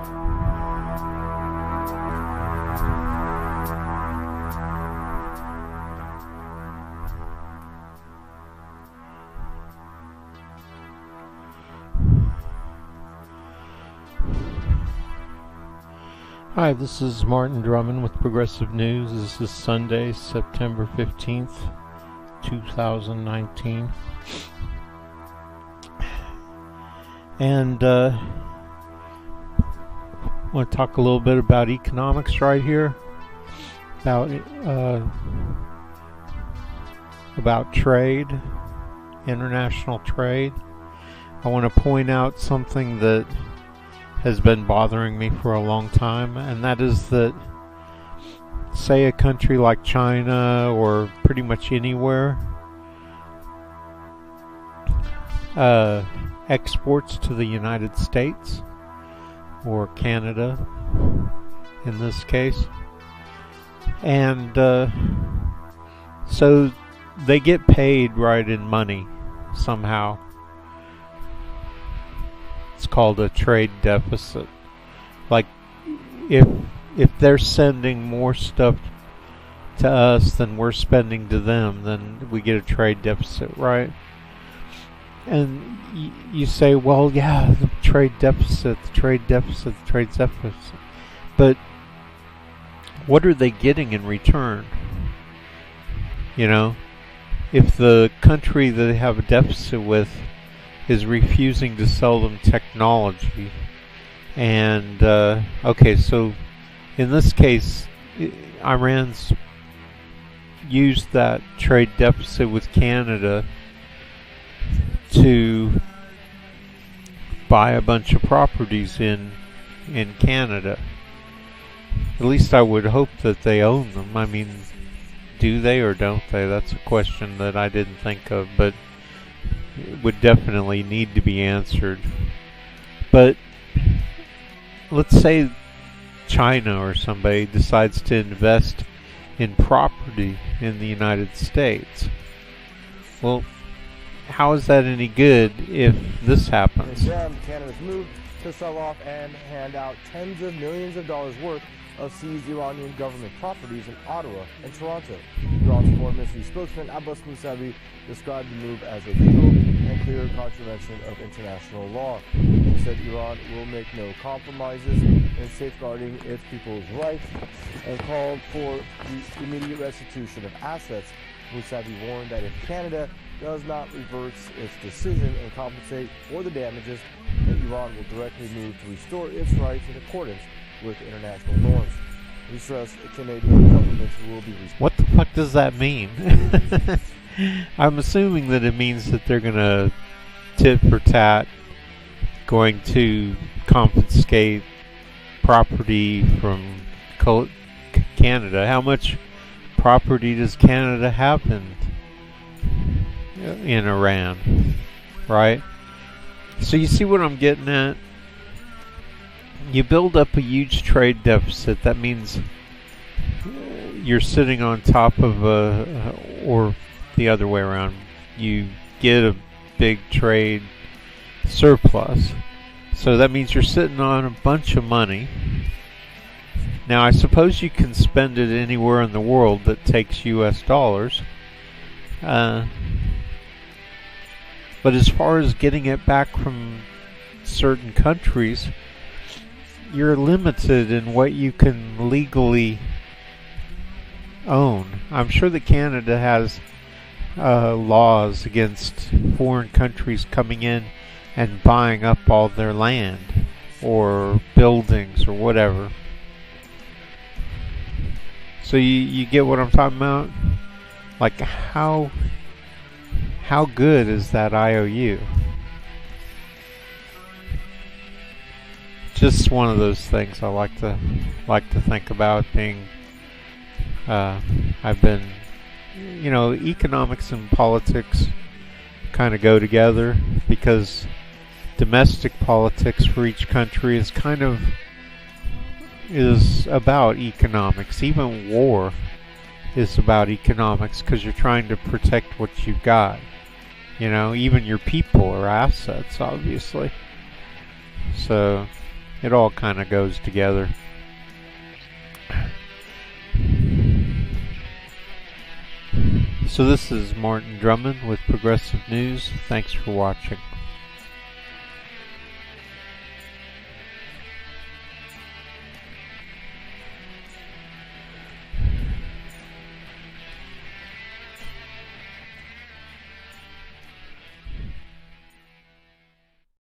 Hi, this is Martin Drummond with Progressive News. This is Sunday, September 15th, 2019. And I want to talk a little bit about economics right here, about trade, international trade. I want to point out something that has been bothering me for a long time, and that is that, say, a country like China or pretty much anywhere exports to the United States or Canada in this case, and so they get paid right in money somehow. It's called a trade deficit. Like if they're sending more stuff to us than we're spending to them, then we get a trade deficit, right? And you say, well, yeah, the trade deficit. But what are they getting in return? You know, if the country that they have a deficit with is refusing to sell them technology. And, okay, so in this case, Iran's used that trade deficit with Canada to buy a bunch of properties in Canada. At least I would hope that they own them. I mean, do they or don't they? That's a question that I didn't think of, but it would definitely need to be answered. But let's say China or somebody decides to invest in property in the United States. Well, how is that any good if this happens? Canada's move to sell off and hand out tens of millions of dollars worth of seized Iranian government properties in Ottawa and Toronto. Iran's foreign ministry spokesman Abbas Mousavi described the move as illegal and clear contravention of international law. He said Iran will make no compromises in safeguarding its people's rights and called for the immediate restitution of assets. Mousavi warned that if Canada does not reverse its decision and compensate for the damages, that Iran will directly move to restore its rights in accordance with international norms. He stressed the Canadian government will be responsible. What the fuck does that mean? I'm assuming that it means that they're going to tit for tat, going to confiscate property from Canada. How much property does Canada have in Iran, right? So you see what I'm getting at? You build up a huge trade deficit. That means you're sitting on top of or the other way around. You get a big trade surplus. So that means you're sitting on a bunch of money. Now, I suppose you can spend it anywhere in the world that takes US dollars. But as far as getting it back from certain countries, you're limited in what you can legally own. I'm sure that Canada has laws against foreign countries coming in and buying up all their land or buildings or whatever. So you get what I'm talking about? Like, how good is that IOU? Just one of those things I like to think about. Being I've been, economics and politics kind of go together, because domestic politics for each country is about economics. Even war is about economics, because you're trying to protect what you've got. Even your people are assets, obviously. So It all kind of goes together. So this is Martin Drummond with Progressive News. Thanks for watching.